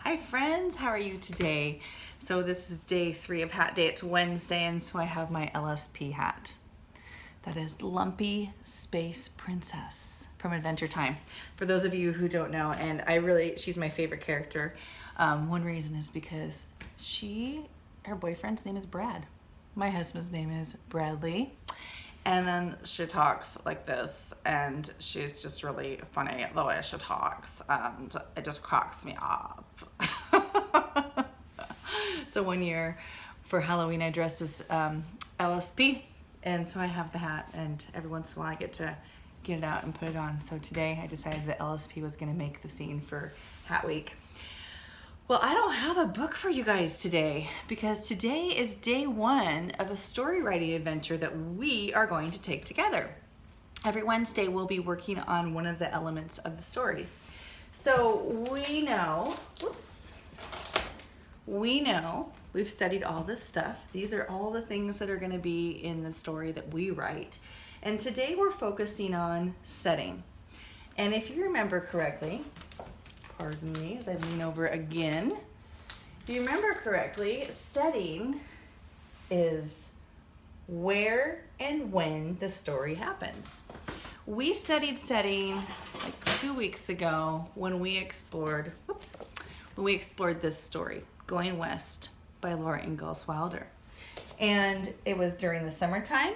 Hi friends, how are you today? So this is day 3 of hat day. It's Wednesday, and so I have my LSP hat. That is Lumpy Space Princess from Adventure Time. For those of you who don't know, and she's my favorite character. One reason is because her boyfriend's name is Brad. My husband's name is Bradley. And then she talks like this, and she's just really funny the way she talks, and it just cracks me up. So one year for Halloween, I dressed as LSP, and so I have the hat, and every once in a while I get to get it out and put it on. So today I decided that LSP was going to make the scene for Hat Week. Well, I don't have a book for you guys today because today is day 1 of a story writing adventure that we are going to take together. Every Wednesday we'll be working on one of the elements of the story. So we know we've studied all this stuff. These are all the things that are going to be in the story that we write. And today we're focusing on setting. And if you remember correctly, pardon me as I lean over again. If you remember correctly, setting is where and when the story happens. We studied setting like 2 weeks ago when we explored this story, Going West by Laura Ingalls Wilder. And it was during the summertime,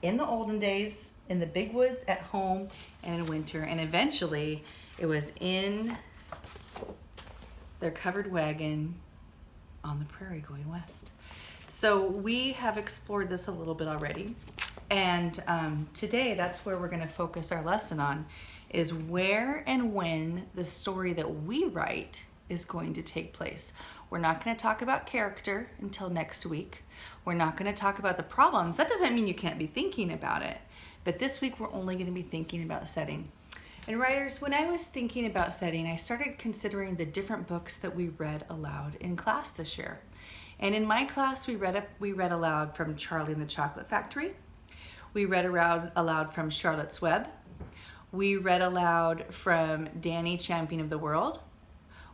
in the olden days, in the big woods at home, and in winter, and eventually it was in their covered wagon on the prairie going west. So we have explored this a little bit already. And today that's where we're going to focus our lesson on, is where and when the story that we write is going to take place. We're not going to talk about character until next week. We're not going to talk about the problems. That doesn't mean you can't be thinking about it. But this week we're only going to be thinking about setting. And writers, when I was thinking about setting, I started considering the different books that we read aloud in class this year. And in my class, we read aloud from Charlie and the Chocolate Factory. We read aloud from Charlotte's Web. We read aloud from Danny, Champion of the World.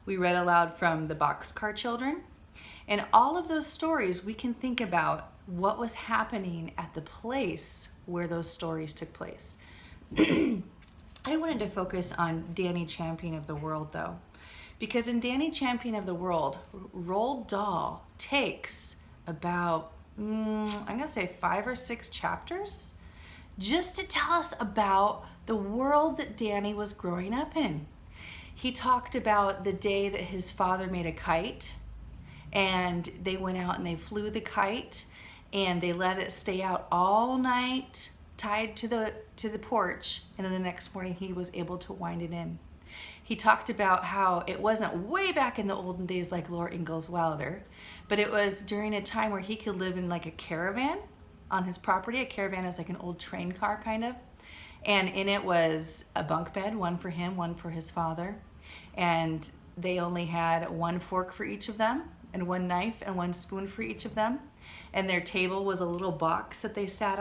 We read aloud from The Boxcar Children. And all of those stories, we can think about what was happening at the place where those stories took place. I wanted to focus on Danny, Champion of the World, though, because in Danny, Champion of the World, Roald Dahl takes about, I'm going to say 5 or 6 chapters just to tell us about the world that Danny was growing up in. He talked about the day that his father made a kite, and they went out and they flew the kite, and they let it stay out all night, tied to the porch, and then the next morning he was able to wind it in. He talked about how it wasn't way back in the olden days like Laura Ingalls Wilder, but it was during a time where he could live in like a caravan on his property. A caravan is like an old train car kind of, and in it was a bunk bed, one for him, one for his father, and they only had one fork for each of them, and one knife and one spoon for each of them. And their table was a little box that they sat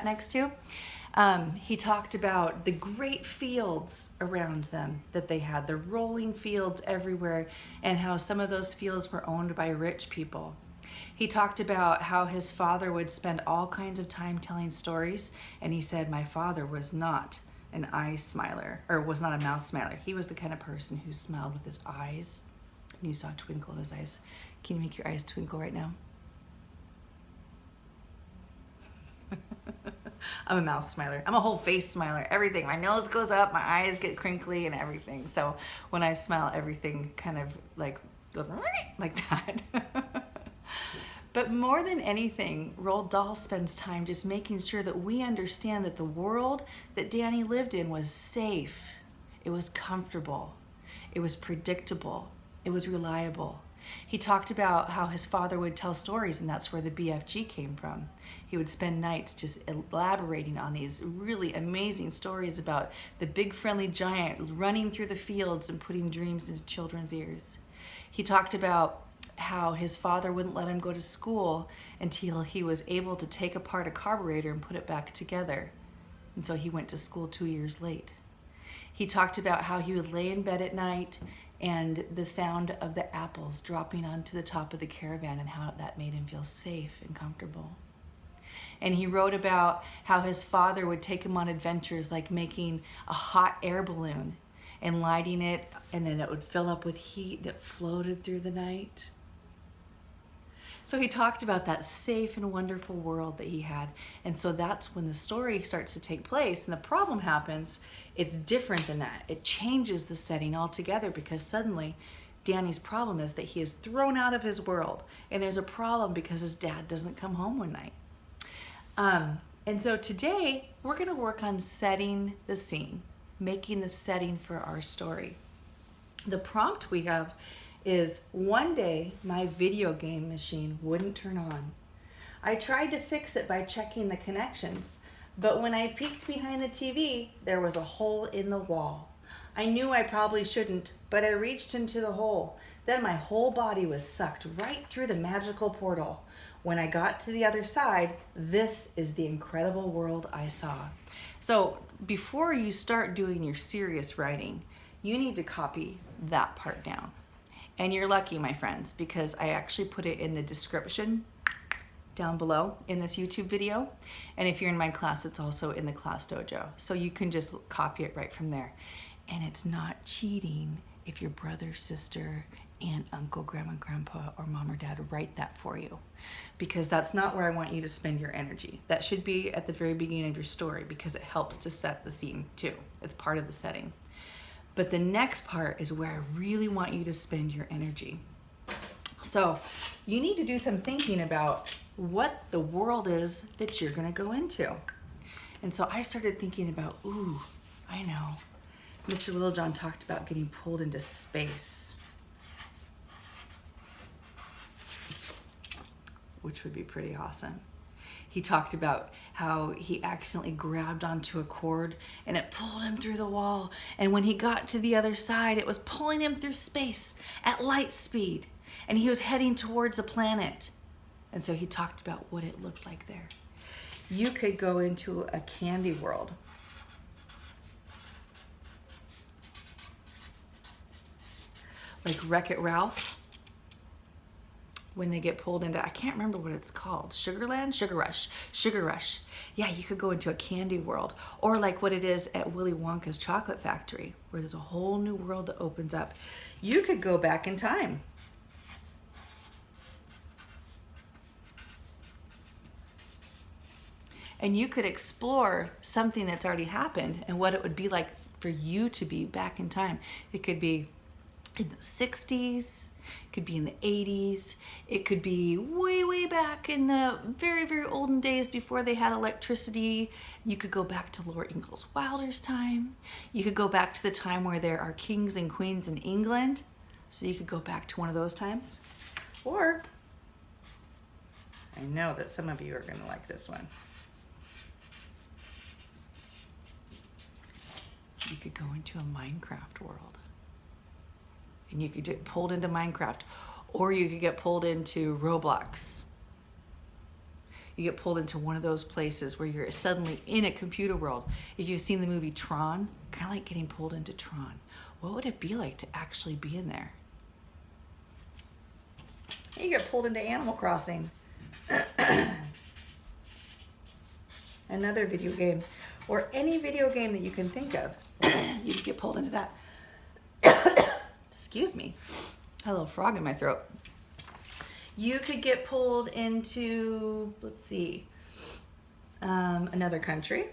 next to. He talked about the great fields around them that they had, the rolling fields everywhere, and how some of those fields were owned by rich people. He talked about how his father would spend all kinds of time telling stories, and he said, my father was not an eye smiler, or was not a mouth smiler. He was the kind of person who smiled with his eyes. And you saw a twinkle in his eyes. Can you make your eyes twinkle right now? I'm a mouth smiler. I'm a whole face smiler. Everything. My nose goes up, my eyes get crinkly and everything. So when I smile, everything kind of like goes like that. But more than anything, Roald Dahl spends time just making sure that we understand that the world that Danny lived in was safe. It was comfortable. It was predictable. It was reliable. He talked about how his father would tell stories, and that's where the BFG came from. He would spend nights just elaborating on these really amazing stories about the big friendly giant running through the fields and putting dreams into children's ears. He talked about how his father wouldn't let him go to school until he was able to take apart a carburetor and put it back together. And so he went to school 2 years late. He talked about how he would lay in bed at night and the sound of the apples dropping onto the top of the caravan and how that made him feel safe and comfortable. And he wrote about how his father would take him on adventures like making a hot air balloon and lighting it, and then it would fill up with heat that floated through the night. So he talked about that safe and wonderful world that he had. And so that's when the story starts to take place and the problem happens. It's different than that. It changes the setting altogether because suddenly Danny's problem is that he is thrown out of his world. And there's a problem because his dad doesn't come home one night. And so today we're going to work on setting the scene, making the setting for our story. The prompt we have is, one day my video game machine wouldn't turn on. I tried to fix it by checking the connections, but when I peeked behind the TV, there was a hole in the wall. I knew I probably shouldn't, but I reached into the hole. Then my whole body was sucked right through the magical portal. When I got to the other side, this is the incredible world I saw. So before you start doing your serious writing, you need to copy that part down. And you're lucky, my friends, because I actually put it in the description down below in this YouTube video. And if you're in my class, it's also in the class dojo. So you can just copy it right from there. And it's not cheating if your brother, sister, aunt, uncle, grandma, grandpa, or mom or dad write that for you. Because that's not where I want you to spend your energy. That should be at the very beginning of your story because it helps to set the scene too. It's part of the setting. But the next part is where I really want you to spend your energy. So you need to do some thinking about what the world is that you're going to go into. And so I started thinking about, ooh, I know. Mr. Littlejohn talked about getting pulled into space, which would be pretty awesome. He talked about how he accidentally grabbed onto a cord and it pulled him through the wall. And when he got to the other side, it was pulling him through space at light speed. And he was heading towards a planet. And so he talked about what it looked like there. You could go into a candy world. Like Wreck-It Ralph. When they get pulled into, I can't remember what it's called. Sugarland? Sugar Rush. Sugar Rush. Yeah, you could go into a candy world. Or like what it is at Willy Wonka's chocolate factory, where there's a whole new world that opens up. You could go back in time. And you could explore something that's already happened and what it would be like for you to be back in time. It could be in the 60s. It could be in the 80s. It could be way, way back in the very, very olden days before they had electricity. You could go back to Laura Ingalls Wilder's time. You could go back to the time where there are kings and queens in England. So you could go back to one of those times. Or, I know that some of you are going to like this one. You could go into a Minecraft world. And you could get pulled into Minecraft, or you could get pulled into Roblox. You get pulled into one of those places where you're suddenly in a computer world. If you've seen the movie Tron, kind of like getting pulled into Tron. What would it be like to actually be in there? You get pulled into Animal Crossing. Another video game, or any video game that you can think of. You could get pulled into that. Excuse me, I had a little frog in my throat. You could get pulled into, let's see, another country.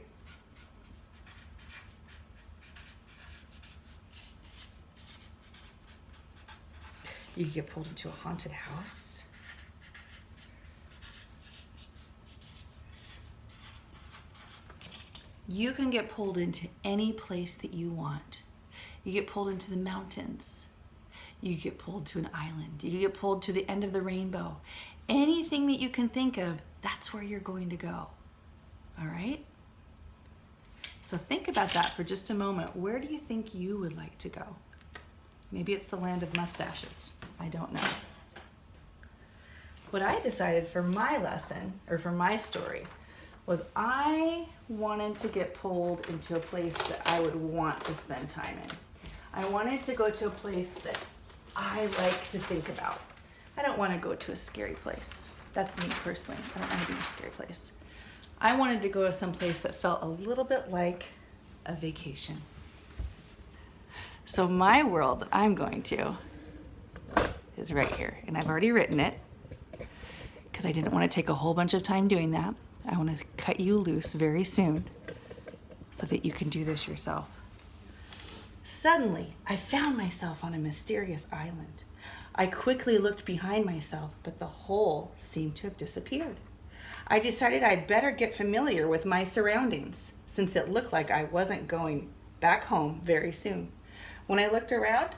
You could get pulled into a haunted house. You can get pulled into any place that you want. You get pulled into the mountains. You get pulled to an island. You get pulled to the end of the rainbow. Anything that you can think of, that's where you're going to go. All right? So think about that for just a moment. Where do you think you would like to go? Maybe it's the land of mustaches. I don't know. What I decided for my lesson, or for my story, was I wanted to get pulled into a place that I would want to spend time in. I wanted to go to a place that I like to think about. I don't want to go to a scary place. That's me personally. I don't want to be in a scary place. I wanted to go to some place that felt a little bit like a vacation. So my world that I'm going to is right here. And I've already written it because I didn't want to take a whole bunch of time doing that. I want to cut you loose very soon so that you can do this yourself. Suddenly, I found myself on a mysterious island. I quickly looked behind myself, but the hole seemed to have disappeared. I decided I'd better get familiar with my surroundings, since it looked like I wasn't going back home very soon. When I looked around,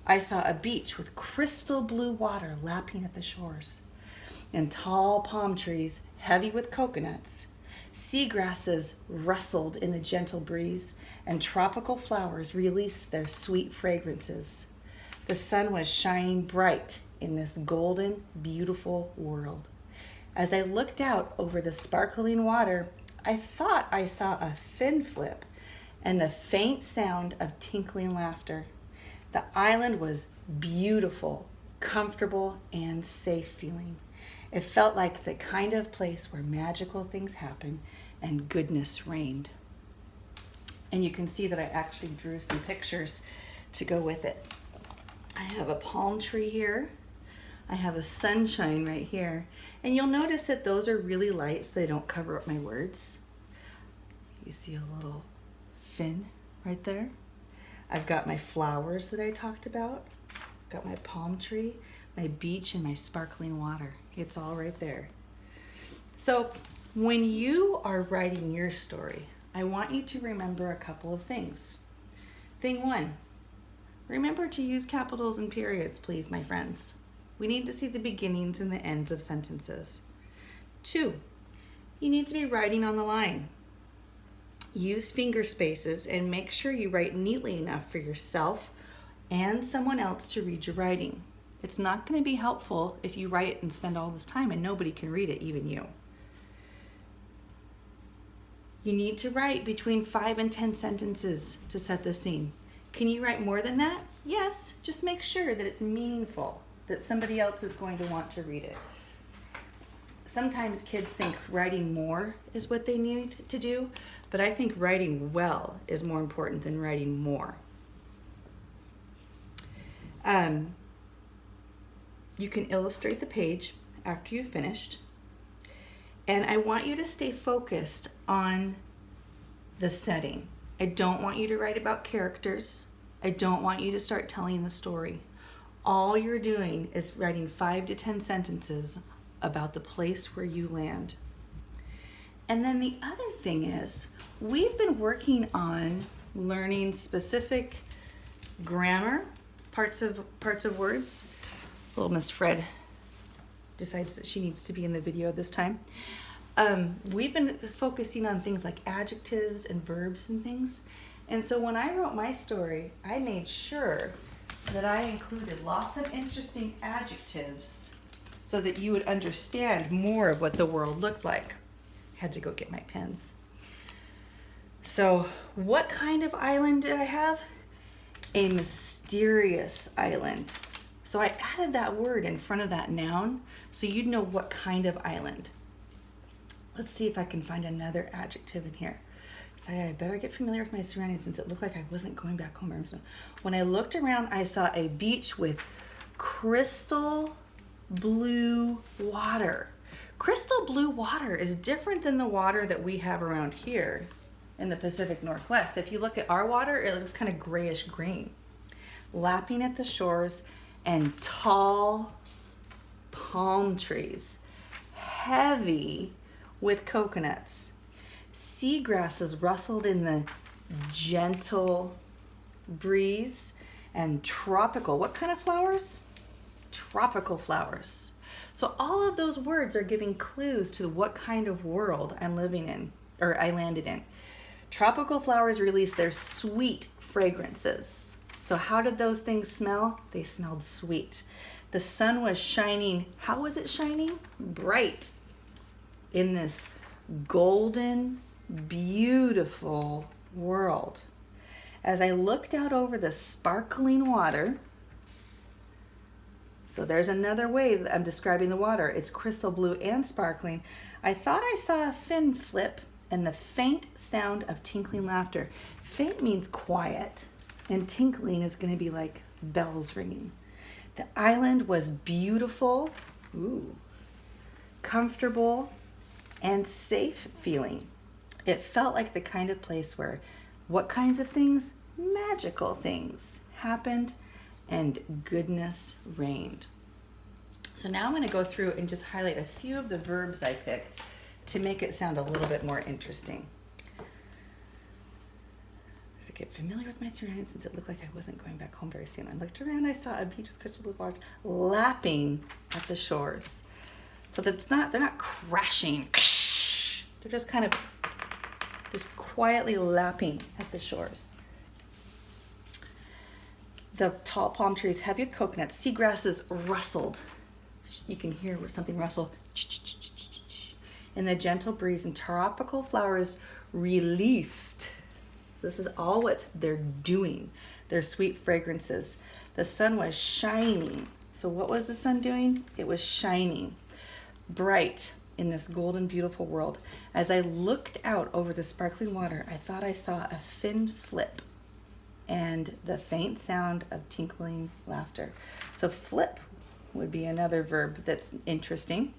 I saw a beach with crystal blue water lapping at the shores, and tall palm trees heavy with coconuts. Seagrasses rustled in the gentle breeze, and tropical flowers released their sweet fragrances. The sun was shining bright in this golden, beautiful world. As I looked out over the sparkling water, I thought I saw a fin flip and the faint sound of tinkling laughter. The island was beautiful, comfortable, and safe feeling. It felt like the kind of place where magical things happen and goodness reigned. And you can see that I actually drew some pictures to go with it. I have a palm tree here. I have a sunshine right here. And you'll notice that those are really light so they don't cover up my words. You see a little fin right there. I've got my flowers that I talked about. Got my palm tree, my beach, and my sparkling water. It's all right there. So when you are writing your story, I want you to remember a couple of things. Thing one, remember to use capitals and periods, please, my friends. We need to see the beginnings and the ends of sentences. 2, you need to be writing on the line. Use finger spaces and make sure you write neatly enough for yourself and someone else to read your writing. It's not going to be helpful if you write and spend all this time and nobody can read it, even you. You need to write between 5 and 10 sentences to set the scene. Can you write more than that? Yes, just make sure that it's meaningful, that somebody else is going to want to read it. Sometimes kids think writing more is what they need to do, but I think writing well is more important than writing more. You can illustrate the page after you've finished. And I want you to stay focused on the setting. I don't want you to write about characters. I don't want you to start telling the story. All you're doing is writing 5 to 10 sentences about the place where you land. And then the other thing is, we've been working on learning specific grammar, parts of words. Little Miss Fred decides that she needs to be in the video this time. We've been focusing on things like adjectives and verbs and things. And so when I wrote my story, I made sure that I included lots of interesting adjectives so that you would understand more of what the world looked like. Had to go get my pens. So what kind of island did I have? A mysterious island. So I added that word in front of that noun so you'd know what kind of island. Let's see if I can find another adjective in here. So I better get familiar with my surroundings since it looked like I wasn't going back home. When I looked around, I saw a beach with crystal blue water. Crystal blue water is different than the water that we have around here in the Pacific Northwest. If you look at our water, it looks kind of grayish green. Lapping at the shores and tall palm trees, heavy with coconuts. Seagrasses rustled in the gentle breeze, and tropical, what kind of flowers? Tropical flowers. So all of those words are giving clues to what kind of world I'm living in, or I landed in. Tropical flowers release their sweet fragrances. So how did those things smell? They smelled sweet. The sun was shining. How was it shining? Bright. In this golden, beautiful world. As I looked out over the sparkling water, so there's another way that I'm describing the water. It's crystal blue and sparkling. I thought I saw a fin flip and the faint sound of tinkling laughter. Faint means quiet, and tinkling is going to be like bells ringing. The island was beautiful, comfortable, and safe feeling. It felt like the kind of place where what kinds of things? Magical things happened and goodness reigned. So now I'm going to go through and just highlight a few of the verbs I picked to make it sound a little bit more interesting. To get familiar with my surroundings since it looked like I wasn't going back home very soon. I looked around, I saw a beach with crystal blue waters lapping at the shores. So they're not crashing. They're just kind of just quietly lapping at the shores. The tall palm trees heavy with coconuts, seagrasses rustled. You can hear something rustle. And the gentle breeze and tropical flowers released. So this is all what they're doing. Their sweet fragrances. The sun was shining. So what was the sun doing? It was shining bright in this golden, beautiful world. As I looked out over the sparkling water, I thought I saw a fin flip and the faint sound of tinkling laughter. So flip would be another verb that's interesting.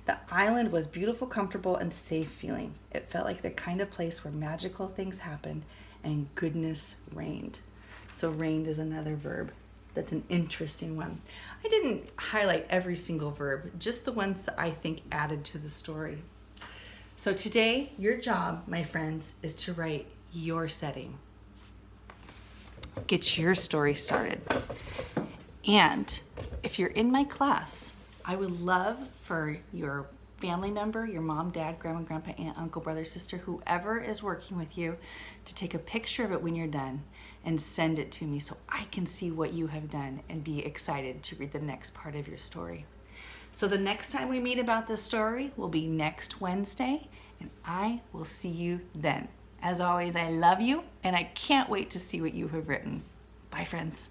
The island was beautiful, comfortable, and safe feeling. It felt like the kind of place where magical things happened and goodness reigned. So reigned is another verb that's an interesting one. I didn't highlight every single verb, just the ones that I think added to the story. So today, your job, my friends, is to write your setting. Get your story started. And if you're in my class, I would love for your family member, your mom, dad, grandma, grandpa, aunt, uncle, brother, sister, whoever is working with you, to take a picture of it when you're done and send it to me so I can see what you have done and be excited to read the next part of your story. So the next time we meet about this story will be next Wednesday, and I will see you then. As always, I love you, and I can't wait to see what you have written. Bye, friends.